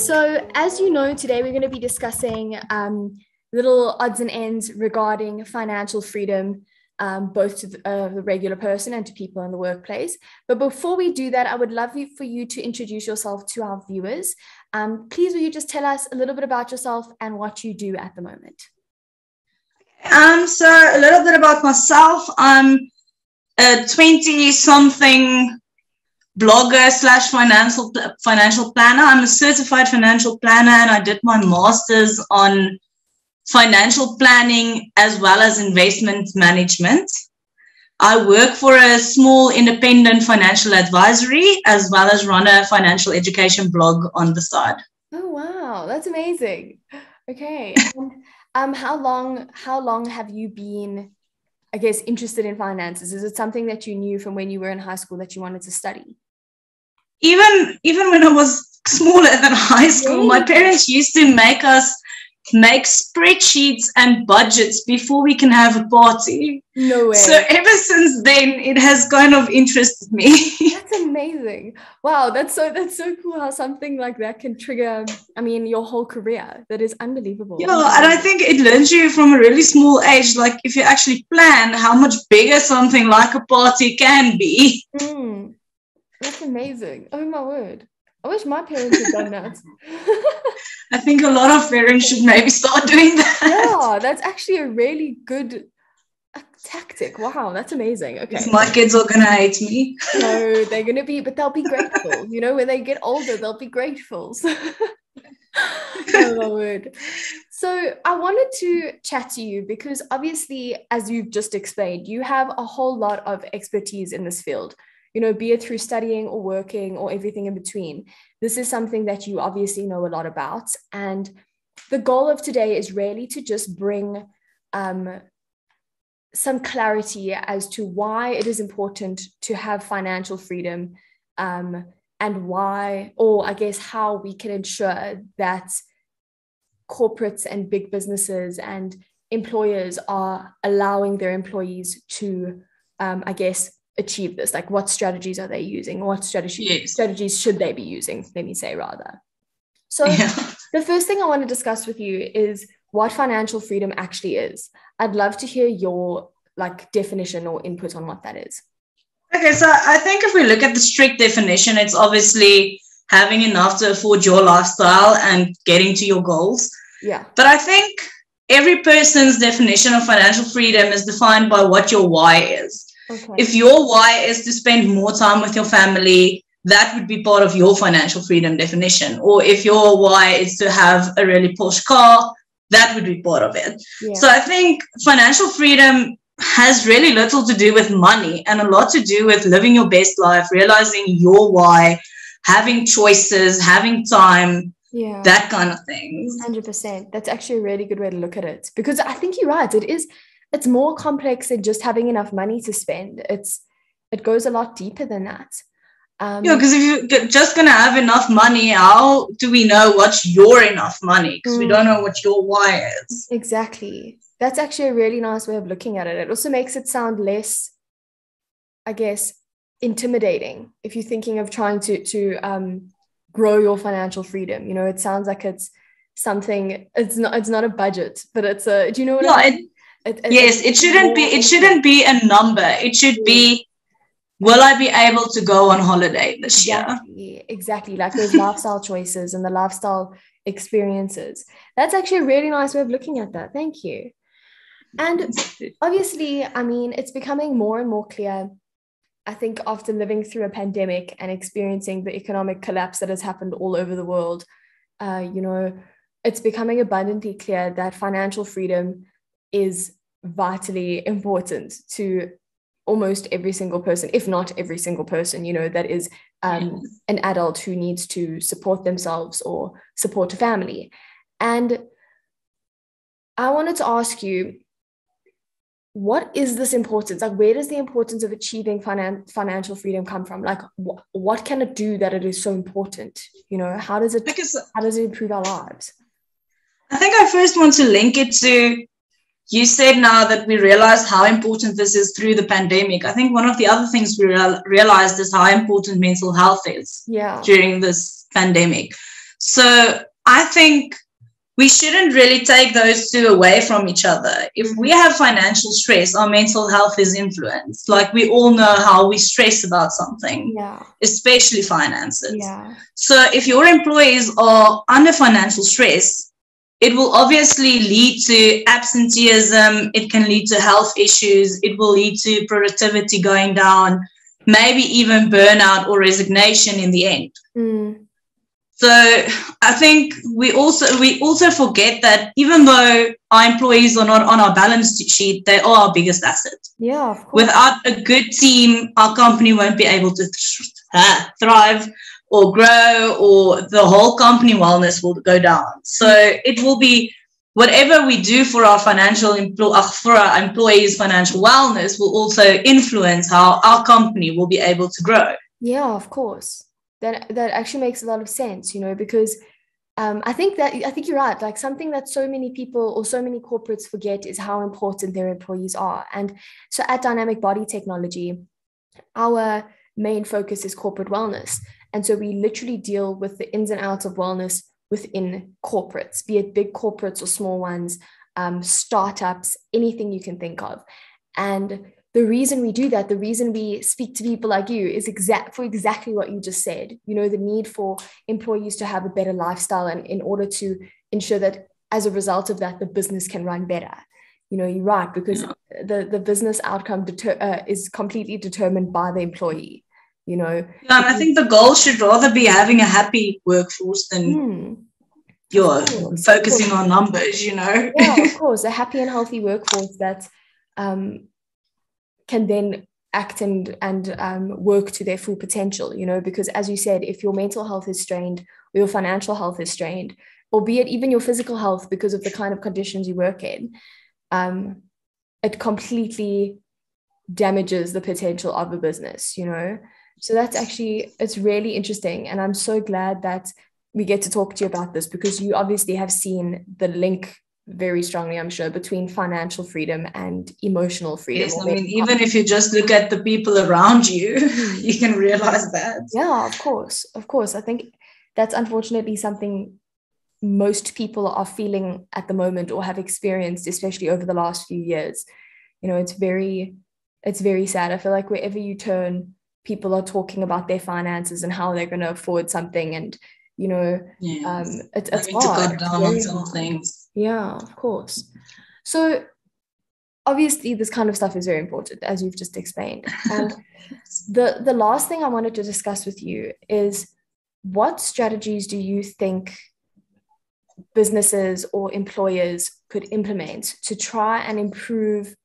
So, as you know, today we're going to be discussing little odds and ends regarding financial freedom, both to the regular person and to people in the workplace. But before we do that, I would love for you to introduce yourself to our viewers. Please, will you just tell us a little bit about yourself and what you do at the moment? So a little bit about myself. I'm a 20-something blogger slash financial planner. I'm a certified financial planner, and I did my master's on financial planning as well as investment management. I work for a small independent financial advisory as well as run a financial education blog on the side. Oh, wow. That's amazing. Okay. How long have you been, I guess, interested in finances? Is it something that you knew from when you were in high school that you wanted to study? Even when I was smaller than high school, my parents used to make us make spreadsheets and budgets before we can have a party. No way. So ever since then, it has kind of interested me. That's amazing. Wow, that's so cool how something like that can trigger, your whole career. That is unbelievable. Yeah, and I think it learns you from a really small age, like if you actually plan how much bigger something like a party can be. That's amazing. Oh my word. I wish my parents had done that. I think a lot of parents should maybe start doing that. Yeah, that's actually a really good tactic. Wow, that's amazing. Okay. If my kids are going to hate me. No, they're going to be, but they'll be grateful. You know, when they get older, they'll be grateful. Oh my word. So I wanted to chat to you because obviously, as you've just explained, you have a whole lot of expertise in this field. You know, be it through studying or working or everything in between. This is something that you obviously know a lot about. And the goal of today is really to just bring some clarity as to why it is important to have financial freedom and why, or I guess how we can ensure that corporates and big businesses and employers are allowing their employees to, achieve this. Like, what strategies are they using? What strategies should they be using? Let me say rather. So The first thing I want to discuss with you is what financial freedom actually is. I'd love to hear your definition or input on what that is. Okay, so I think if we look at the strict definition, it's obviously having enough to afford your lifestyle and getting to your goals. Yeah. But I think every person's definition of financial freedom is defined by what your why is. Okay. If your why is to spend more time with your family, that would be part of your financial freedom definition. Or if your why is to have a really posh car, that would be part of it. Yeah. So I think financial freedom has really little to do with money and a lot to do with living your best life, realizing your why, having choices, having time, that kind of thing. 100%. That's actually a really good way to look at it, because I think you're right. It's more complex than just having enough money to spend. It goes a lot deeper than that. Because if you're just going to have enough money, how do we know what's your enough money? Because we don't know what your why is. Exactly. That's actually a really nice way of looking at it. It also makes it sound less, I guess, intimidating if you're thinking of trying to grow your financial freedom. You know, it sounds like it's something. It's not a budget, but it's a. Do you know what I mean? It shouldn't be a number. It should be, will I be able to go on holiday this year? Exactly. Like those lifestyle choices and the lifestyle experiences. That's actually a really nice way of looking at that. Thank you. And obviously, it's becoming more and more clear, I think, after living through a pandemic and experiencing the economic collapse that has happened all over the world, it's becoming abundantly clear that financial freedom is vitally important to almost every single person, if not every single person, that is an adult who needs to support themselves or support a family. And I wanted to ask you, what is this importance? Like, where does the importance of achieving financial freedom come from? Like, what can it do that it is so important? How does it improve our lives? I think I first want to link it to, you said now that we realized how important this is through the pandemic. I think one of the other things we realized is how important mental health is during this pandemic. So I think we shouldn't really take those two away from each other. If we have financial stress, our mental health is influenced. Like, we all know how we stress about something, especially finances. So if your employees are under financial stress, it will obviously lead to absenteeism. It can lead to health issues. It will lead to productivity going down, maybe even burnout or resignation in the end. So I think we also forget that even though our employees are not on our balance sheet, they are our biggest asset. Yeah, of course. Without a good team, our company won't be able to thrive or grow, or the whole company wellness will go down. So it will be whatever we do for our for our employees' financial wellness will also influence how our company will be able to grow. Yeah, of course. That actually makes a lot of sense, because I think you're right. Like, something that so many people or so many corporates forget is how important their employees are. And so at Dynamic Body Technology, our main focus is corporate wellness. And so we literally deal with the ins and outs of wellness within corporates, be it big corporates or small ones, startups, anything you can think of. And the reason we do that, the reason we speak to people like you is exactly what you just said. The need for employees to have a better lifestyle, and in order to ensure that as a result of that, the business can run better. You're right, because the business outcome is completely determined by the employee. And I think the goal should rather be having a happy workforce than you're focusing on numbers. Yeah, of course, a happy and healthy workforce that can then act and work to their full potential, because as you said, if your mental health is strained or your financial health is strained, albeit even your physical health because of the kind of conditions you work in, it completely damages the potential of a business, So it's really interesting. And I'm so glad that we get to talk to you about this, because you obviously have seen the link very strongly, I'm sure, between financial freedom and emotional freedom. Yes, I mean, even if you just look at the people around you, you can realize that. Yeah, of course. I think that's unfortunately something most people are feeling at the moment, or have experienced, especially over the last few years. It's very sad. I feel like wherever you turn, people are talking about their finances and how they're going to afford something, and it's hard. To cut down on some things. Yeah, of course. So obviously this kind of stuff is very important, as you've just explained. And the last thing I wanted to discuss with you is, what strategies do you think businesses or employers could implement to try and improve,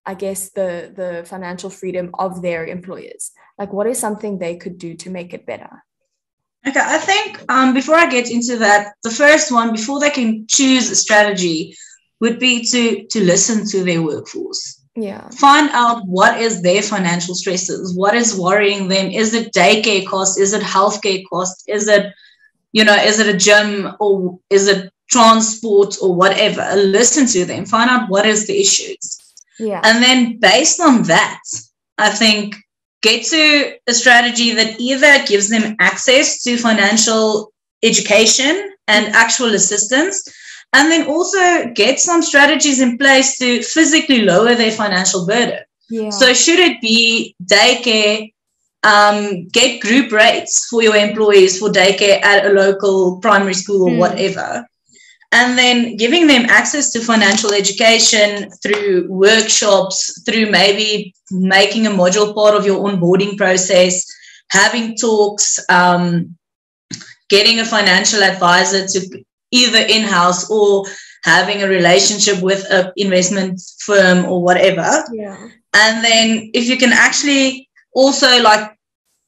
I guess, the financial freedom of their employers? Like, what is something they could do to make it better? Okay, I think before I get into that, the first one, before they can choose a strategy, would be to listen to their workforce. Yeah. Find out what is their financial stresses, what is worrying them. Is it daycare cost? Is it healthcare cost? Is it a gym, or is it transport, or whatever? Listen to them, find out what is the issues. Yeah. And then based on that, I think get to a strategy that either gives them access to financial education and actual assistance, and then also get some strategies in place to physically lower their financial burden. Yeah. So should it be daycare, get group rates for your employees for daycare at a local primary school or whatever. And then giving them access to financial education through workshops, through maybe making a module part of your onboarding process, having talks, getting a financial advisor to either in-house or having a relationship with an investment firm or whatever. Yeah. And then if you can actually also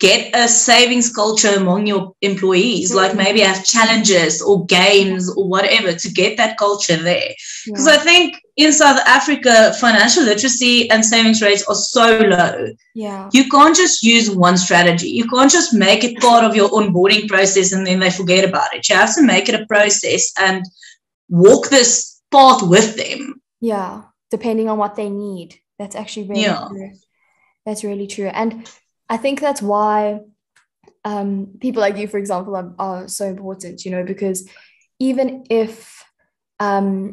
get a savings culture among your employees, like maybe have challenges or games or whatever to get that culture there. Because I think in South Africa, financial literacy and savings rates are so low. Yeah. You can't just use one strategy. You can't just make it part of your onboarding process and then they forget about it. You have to make it a process and walk this path with them. Yeah, depending on what they need. That's actually really true. That's really true. And I think that's why people like you, for example, are so important, because even if,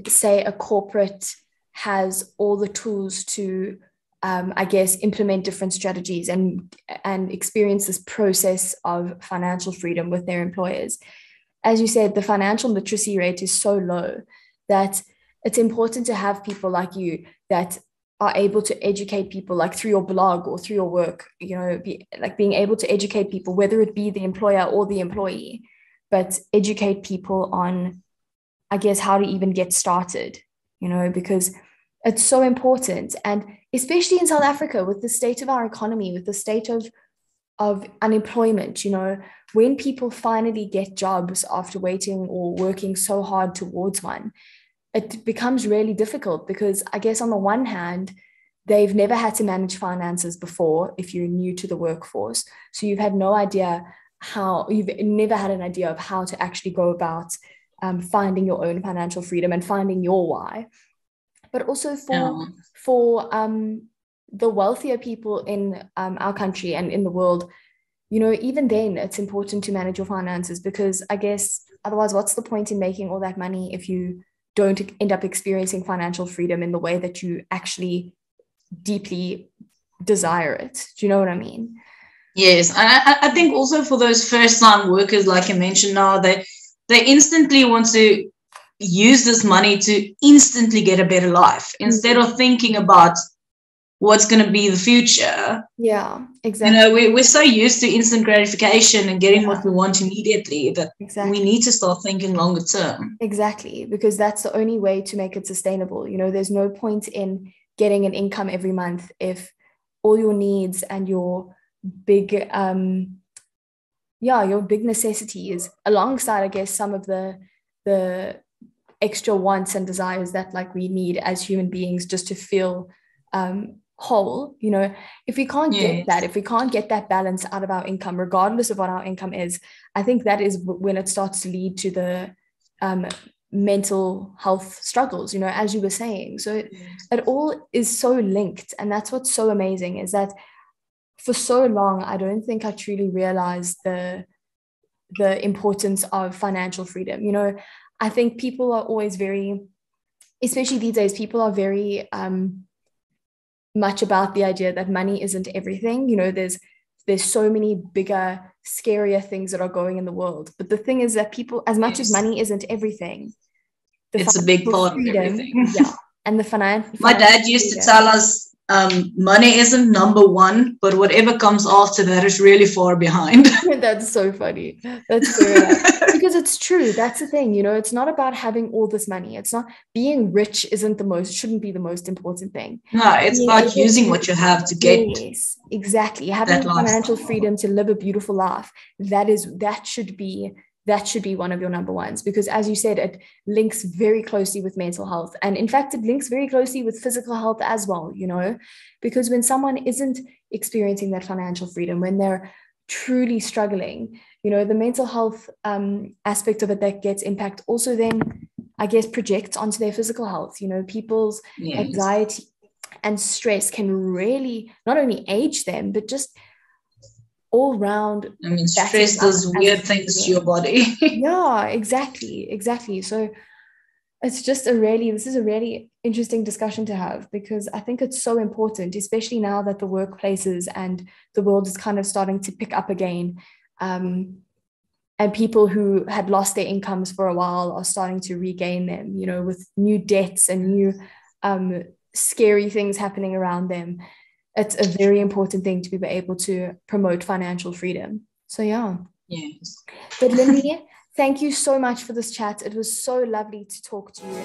say, a corporate has all the tools to, I guess, implement different strategies and experience this process of financial freedom with their employers. As you said, the financial literacy rate is so low that it's important to have people like you that are able to educate people, like through your blog or through your work, being able to educate people, whether it be the employer or the employee, but educate people on, I guess, how to even get started, because it's so important. And especially in South Africa, with the state of our economy, with the state of unemployment, when people finally get jobs after waiting or working so hard towards one, it becomes really difficult because I guess on the one hand, they've never had to manage finances before if you're new to the workforce. So you've never had an idea of how to actually go about finding your own financial freedom and finding your why. But also for the wealthier people in our country and in the world, even then it's important to manage your finances, because I guess otherwise, what's the point in making all that money if you don't end up experiencing financial freedom in the way that you actually deeply desire it? Do you know what I mean? Yes. And I think also for those first-time workers, like I mentioned now, they instantly want to use this money to instantly get a better life instead of thinking about what's going to be the future. Yeah, exactly. We're so used to instant gratification and getting what we want immediately that we need to start thinking longer term. Exactly, because that's the only way to make it sustainable. There's no point in getting an income every month if all your needs and your big necessities, alongside, I guess, some of the extra wants and desires that we need as human beings just to feel whole, if we can't get that, if we can't get that balance out of our income, regardless of what our income is, I think that is when it starts to lead to the mental health struggles, as you were saying. So it all is so linked, and that's what's so amazing, is that for so long I don't think I truly realized the importance of financial freedom. I think people are always very, especially these days, people are very much about the idea that money isn't everything. There's so many bigger, scarier things that are going in the world. But the thing is that people, as much as money isn't everything, it's a big part of everything. Yeah. And the financial. My dad used to tell us, money isn't number one, but whatever comes after that is really far behind. That's so funny. That's fair. Because it's true. That's the thing. It's not about having all this money. It's not, being rich shouldn't be the most important thing. No, it's about using what you have to get. Yes, exactly. Having financial freedom to live a beautiful life. That should be one of your number ones, because as you said, it links very closely with mental health. And in fact, it links very closely with physical health as well, because when someone isn't experiencing that financial freedom, when they're truly struggling, the mental health aspect of it that gets impact also then, I guess, projects onto their physical health. People's anxiety and stress can really not only age them, but just all round. Stress does weird things to your body. Yeah, exactly. So this is a really interesting discussion to have, because I think it's so important, especially now that the workplaces and the world is kind of starting to pick up again. And people who had lost their incomes for a while are starting to regain them, with new debts and new scary things happening around them. It's a very important thing to be able to promote financial freedom. So yeah. Yes. But Lindie, thank you so much for this chat. It was so lovely to talk to you.